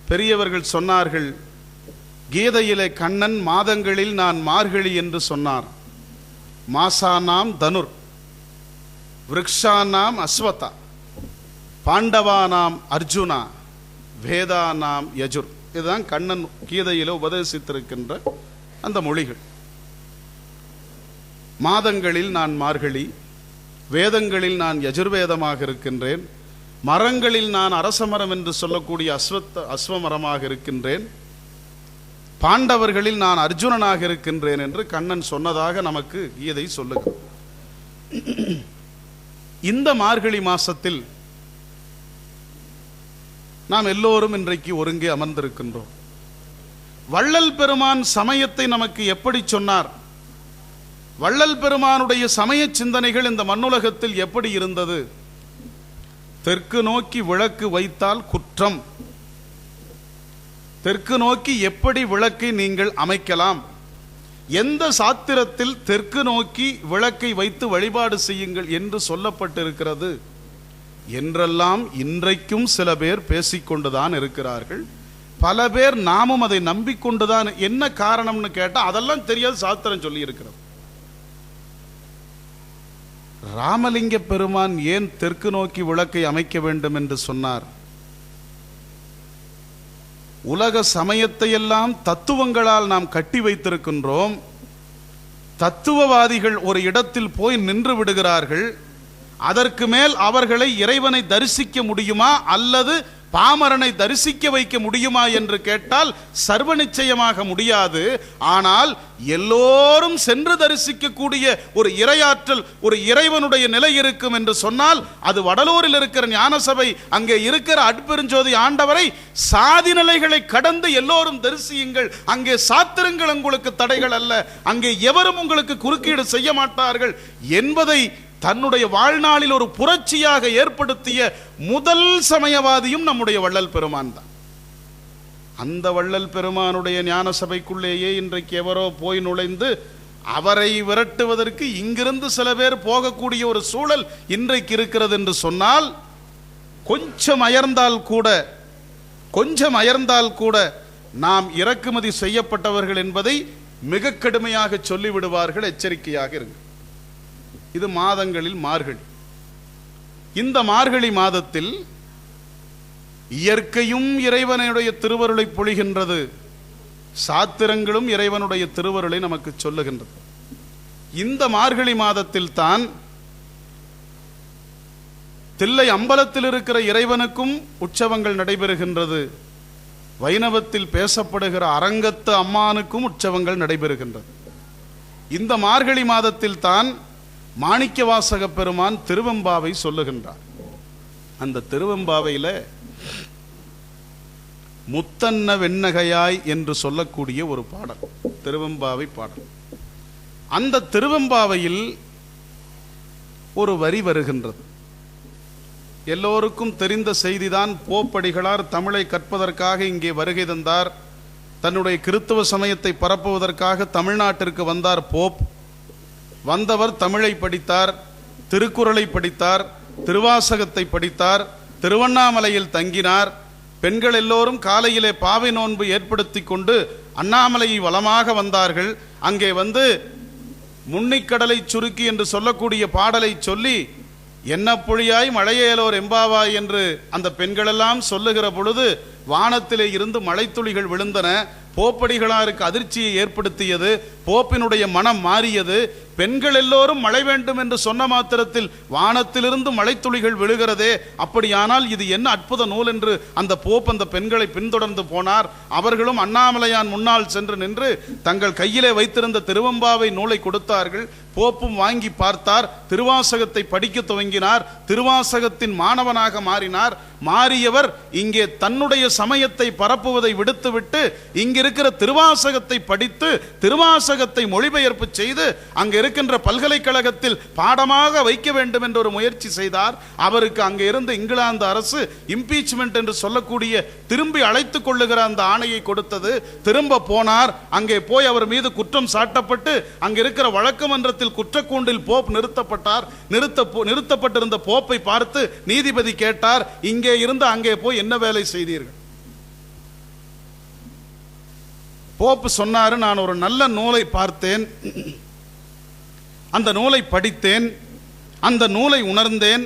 பெரியவர்கள் சொன்னார்கள், கீதையிலே கண்ணன் மாதங்களில் நான் மார்கழி என்று சொன்னார். மாசானாம் தனுர், விருக்ஷானாம் அஸ்வதா, பாண்டவானாம் அர்ஜுனா, வேதானாம் யஜுர். இதுதான் கண்ணன் கீதையில உபதேசித்திருக்கின்ற அந்த மொழிகள். மாதங்களில் நான் மார்கழி, வேதங்களில் நான் யஜுர்வேதமாக இருக்கின்றேன், மரங்களில் நான் அரசமரம் என்று சொல்லக்கூடிய அஸ்வமரமாக இருக்கின்றேன், பாண்டவர்களில் நான் அர்ஜுனனாக இருக்கின்றேன் என்று கண்ணன் சொன்னதாக நமக்கு கீதை சொல்லுகிறது. இந்த மார்கழி மாசத்தில் நாம் எல்லோரும் இன்றைக்கு ஒருங்கே அமர்ந்திருக்கின்றோம். வள்ளல் பெருமான் சமயத்தை நமக்கு எப்படி சொன்னார்? வள்ளல் பெருமானுடைய சமய சிந்தனைகள் இந்த மண்ணுலகத்தில் எப்படி இருந்தது? தெற்கு நோக்கி விளக்கு வைத்தால் குற்றம். தெற்கு நோக்கி எப்படி விளக்கை நீங்கள் அமைக்கலாம்? எந்த சாத்திரத்தில் தெற்கு நோக்கி விளக்கை வைத்து வழிபாடு செய்யுங்கள் என்று சொல்லப்பட்டிருக்கிறது என்றெல்லாம் இன்றைக்கும் சில பேர் பேசிக்கொண்டுதான் இருக்கிறார்கள். பல பேர் நாமும் அதை நம்பிக்கொண்டுதான். என்ன காரணம்னு கேட்டா அதெல்லாம் தெரியாது, சாத்திரம் சொல்லி இருக்கிறது. ராமலிங்க பெருமான் ஏன் தெற்கு நோக்கி விளக்கை அமைக்க வேண்டும் என்று சொன்னார்? உலக சமயத்தை எல்லாம் தத்துவங்களால் நாம் கட்டி வைத்திருக்கின்றோம். தத்துவவாதிகள் ஒரு இடத்தில் போய் நின்று விடுகிறார்கள். அதற்கு மேல் அவர்களை இறைவனை தரிசிக்க முடியுமா அல்லது பாமரனை தரிசிக்க வைக்க முடியுமா என்று கேட்டால் சர்வ நிச்சயமாக முடியாது. ஆனால் எல்லோரும் சென்று தரிசிக்கக்கூடிய ஒரு இறையாற்றல், ஒரு இறைவனுடைய நிலை இருக்கும் என்று சொன்னால் அது வடலூரில் இருக்கிற ஞானசபை, அங்கே இருக்கிற அட்பெருஞ்சோதி ஆண்டவரை சாதி நிலைகளை கடந்து எல்லோரும் தரிசியுங்கள். அங்கே சாத்திரங்கள் உங்களுக்கு தடைகள் அல்ல, அங்கே எவரும் உங்களுக்கு குறுக்கீடு செய்ய மாட்டார்கள் என்பதை தன்னுடைய வாழ்நாளில் ஒரு புரட்சியாக ஏற்படுத்திய முதல் சமயவாதியும் நம்முடைய வள்ளல் பெருமான் தான். அந்த வள்ளல் பெருமானுடைய ஞான சபைக்குள்ளேயே இன்றைக்கு எவரோ போய் நுழைந்து அவரை விரட்டுவதற்கு இங்கிருந்து சில பேர் போகக்கூடிய ஒரு சூழல் இன்றைக்கு இருக்கிறது என்று சொன்னால், கொஞ்சம் அயர்ந்தால் கூட நாம் இறக்குமதி செய்யப்பட்டவர்கள் என்பதை மிக கடுமையாக சொல்லிவிடுவார்கள். எச்சரிக்கையாக இருங்கள். இது மாதங்களில் மார்கழி. இந்த மார்கழி மாதத்தில் இயற்கையும் இறைவனுடைய திருவருளை பொழிகின்றது, சாத்திரங்களும் இறைவனுடைய திருவருளை நமக்கு சொல்லுகின்றது. இந்த மார்கழி மாதத்தில் தான் தில்லை அம்பலத்தில் இருக்கிற இறைவனுக்கும் உற்சவங்கள் நடைபெறுகின்றது. வைணவத்தில் பேசப்படுகிற அரங்கத்து அம்மானுக்கும் உற்சவங்கள் நடைபெறுகின்றது. இந்த மார்கழி மாதத்தில் தான் மாணிக்கவாசக பெருமான் திருவெம்பாவை சொல்லுகின்றார். அந்த திருவெம்பாவையில முத்தன்ன வெண்ணகையாய் என்று சொல்லக்கூடிய ஒரு பாடல், திருவெம்பாவை பாடல். அந்த திருவெம்பாவையில் ஒரு வரி வருகின்றது. எல்லோருக்கும் தெரிந்த செய்திதான். போப்படிகளார் தமிழை கற்பதற்காக இங்கே வருகை தந்தார். தன்னுடைய கிறித்துவ சமயத்தை பரப்புவதற்காக தமிழ்நாட்டிற்கு வந்தார் போப். வந்தவர் தமிழை படித்தார், திருக்குறளை படித்தார், திருவாசகத்தை படித்தார், திருவண்ணாமலையில் தங்கினார். பெண்கள் எல்லோரும் காலையிலே பாவை நோன்பு ஏற்படுத்தி கொண்டு அண்ணாமலையை வலமாக வந்தார்கள். அங்கே வந்து முன்னிக்கடலை சுருக்கி என்று சொல்லக்கூடிய பாடலை சொல்லி என்ன பொழியாய் மழையேலோர் எம்பாவாய் என்று அந்த பெண்களெல்லாம் சொல்லுகிற பொழுது வானத்திலே இருந்து மழைத்துளிகள் விழுந்தன. போப்படிகளாருக்கு அதிர்ச்சியை ஏற்படுத்தியது. போப்பினுடைய மனம் மாறியது. பெண்கள் எல்லோரும் மழை வேண்டும் என்று சொன்ன மாத்திரத்தில் வானத்திலிருந்து மழைத்துளிகள் விழுகிறதே, அப்படியானால் இது என்ன அற்புத நூல் என்று அந்த போப் அந்த பெண்களை பின்தொடர்ந்து போனார். அவர்களும் அண்ணாமலையான் முன்னால் சென்று நின்று தங்கள் கையிலே வைத்திருந்த திருவெம்பாவை நூலை கொடுத்தார்கள். போப்பும் வாங்கி பார்த்தார். திருவாசகத்தை படிக்க துவங்கினார். திருவாசகத்தின் மாணவனாக மாறினார். மாறியவர் இங்கே தன்னுடைய சமயத்தை பரப்புவதை விடுத்துவிட்டு இங்கிருக்கிற திருவாசகத்தை படித்து திருவாசகத்தை மொழிபெயர்ப்பு செய்து அங்கே இருக்கின்ற பல்கலைக்கழகத்தில் பாடமாக வைக்க வேண்டும் என்ற ஒரு முயற்சி செய்தார். அவருக்கு அங்கே இருந்த இங்கிலாந்து அரசு இம்பீச்மெண்ட் என்று சொல்லக்கூடிய திரும்பி அழைத்துக் கொள்ளுகிற அந்த ஆணையை கொடுத்தது. திரும்ப போனார். அங்கே போய் அவர் மீது குற்றம் சாட்டப்பட்டு அங்கே இருக்கிற வழக்கு மன்றத்தில் குற்றக்கூண்டில் போப் நிறுத்தப்பட்டார். நிறுத்தப்பட்டிருந்த போப்பை பார்த்து நீதிபதி கேட்டார், இங்கே இருந்து அங்கே போய் என்ன வேலை செய்தீர்கள்? போப்பு சொன்னாரு, நான் ஒரு நல்ல நூலை பார்த்தேன், அந்த நூலை படித்தேன், அந்த நூலை உணர்ந்தேன்,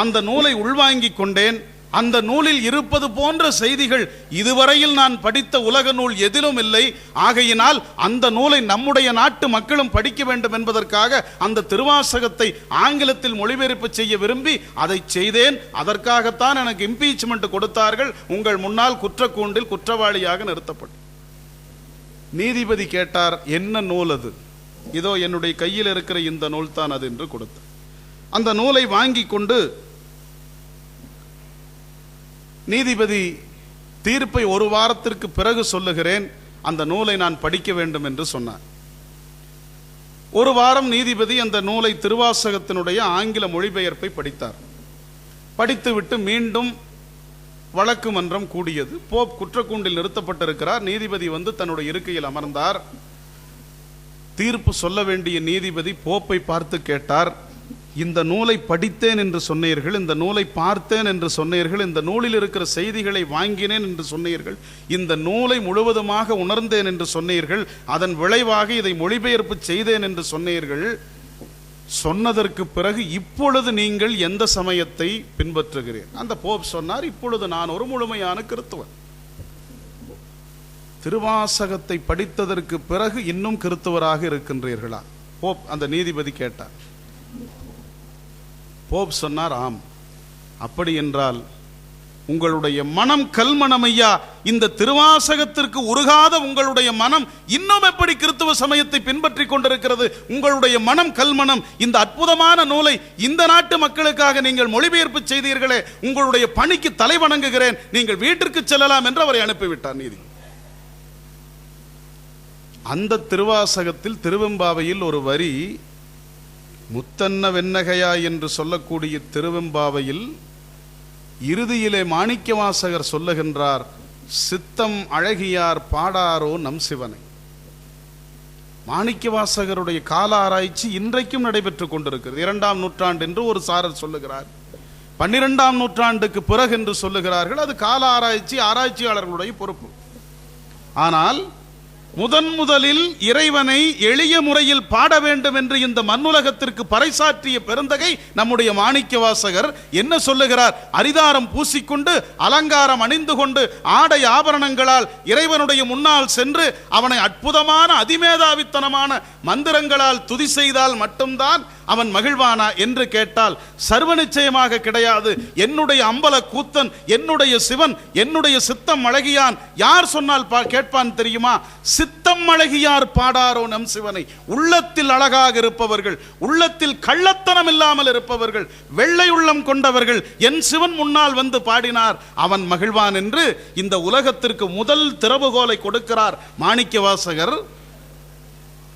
அந்த நூலை உள்வாங்கிக் கொண்டேன். அந்த நூலில் இருப்பது போன்ற செய்திகள் இதுவரையில் நான் படித்த உலக நூல் எதிலும் இல்லை. ஆகையினால் அந்த நூலை நம்முடைய நாட்டு மக்களும் படிக்க வேண்டும் என்பதற்காக அந்த திருவாசகத்தை ஆங்கிலத்தில் மொழிபெயர்ப்பு செய்ய விரும்பி அதை செய்தேன். அதற்காகத்தான் எனக்கு இம்பீச்மெண்ட் கொடுத்தார்கள். உங்கள் முன்னால் குற்றக்கூண்டில் குற்றவாளியாக நிறுத்தப்பட்டேன். நீதிபதி கேட்டார், என்ன நூல் அது? இதோ என்னுடைய கையில் இருக்கிற இந்த நூல் தான் அது என்று கொடுத்தார். அந்த நூலை வாங்கி கொண்டு நீதிபதி தீர்ப்பை ஒரு வாரத்திற்கு பிறகு சொல்லுகிறேன், அந்த நூலை நான் படிக்க வேண்டும் என்று சொன்னார். ஒரு வாரம் நீதிபதி அந்த நூலை திருவாசகத்தினுடைய ஆங்கில மொழிபெயர்ப்பை படித்தார். படித்துவிட்டு மீண்டும் வழக்கு மன்றம் கூடியது. போப் குற்றக்கூண்டில் நிறுத்தப்பட்டிருக்கிறார். நீதிபதி வந்து தன்னுடைய இருக்கையில் அமர்ந்தார். தீர்ப்பு சொல்ல வேண்டிய நீதிபதி போப்பை பார்த்து கேட்டார், இந்த நூலை படித்தேன் என்று சொன்னீர்கள், இந்த நூலை பார்த்தேன் என்று சொன்னீர்கள், இந்த நூலில் இருக்கிற செய்திகளை வாங்கினேன் என்று சொன்னீர்கள், இந்த நூலை முழுவதுமாக உணர்ந்தேன் என்று சொன்னீர்கள், அதன் விளைவாக இதை மொழிபெயர்ப்பு செய்தேன் என்று சொன்னீர்கள். சொன்னதற்கு பிறகு இப்பொழுது நீங்கள் எந்த சமயத்தை பின்பற்றுகிறீர்? அந்த போப் சொன்னார், இப்பொழுது நான் ஒரு முழுமையான கிறித்துவன். திருவாசகத்தை படித்ததற்கு பிறகு இன்னும் கிறித்துவராக இருக்கின்றீர்களா? போப் அந்த நீதிபதி கேட்டார். போப் சொன்னார், ஆம். அப்படி என்றால் உங்களுடைய மனம் கல்மனம் ஐயா. இந்த திருவாசகத்திற்கு உருகாத உங்களுடைய மனம் இன்னும் எப்படி கிறித்துவ சமயத்தை பின்பற்றி கொண்டிருக்கிறது? உங்களுடைய மனம் கல்மனம். இந்த அற்புதமான நூலை இந்த நாட்டு மக்களுக்காக நீங்கள் மொழிபெயர்ப்பு செய்தீர்களே, உங்களுடைய பணிக்கு தலை வணங்குகிறேன், நீங்கள் வீட்டிற்கு செல்லலாம் என்று அவரை அனுப்பிவிட்டார் நீதி. அந்த திருவாசகத்தில் திருவெம்பாவையில் ஒரு வரி, முத்தன்ன வெண்ணகையா என்று சொல்லக்கூடிய திருவெம்பாவையில் இறுதியிலே மாணிக்கவாசகர் சொல்லுகின்றார், சித்தம் அழகியார் பாடாரோ நம் சிவனை. மாணிக்கவாசகருடைய கால ஆராய்ச்சி இன்றைக்கும் நடைபெற்றுக் கொண்டிருக்கிறது. 2ஆம் நூற்றாண்டு என்று ஒரு சாரர் சொல்லுகிறார், 12ஆம் நூற்றாண்டுக்கு பிறகு என்று சொல்லுகிறார்கள். அது கால ஆராய்ச்சி, ஆராய்ச்சியாளர்களுடைய பொறுப்பு. ஆனால் முதலில் இறைவனை எளிய முறையில் பாட வேண்டும் என்று இந்த மண்ணுலகத்திற்கு பறைசாற்றிய பெருந்தகை நம்முடைய மாணிக்கவாசகர். என்ன சொல்லுகிறார்? அரிதாரம் பூசிக்கொண்டு அலங்காரம் அணிந்து கொண்டு ஆடை ஆபரணங்களால் இறைவனுடைய முன்னால் சென்று அவனை அற்புதமான அதிமேதாவித்தனமான மந்திரங்களால் துதி செய்தால் மட்டும்தான் அவன் மகிழ்வானா என்று கேட்டால் சர்வ நிச்சயமாக கிடையாது. என்னுடைய அம்பல கூத்தன், என்னுடைய சிவன், என்னுடைய சித்தம் அழகியான் யார் சொன்னால் கேட்பான் தெரியுமா? சித்தம் அழகியார் பாடாரோ நம் சிவனை. உள்ளத்தில் அழகாக இருப்பவர்கள், உள்ளத்தில் கள்ளத்தனம் இல்லாமல் இருப்பவர்கள், வெள்ளை உள்ளம் கொண்டவர்கள் என் சிவன் முன்னால் வந்து பாடினார், அவன் மகிழ்வான் என்று இந்த உலகத்திற்கு முதல் திறவுகோலை கொடுக்கிறார் மாணிக்கவாசகர்.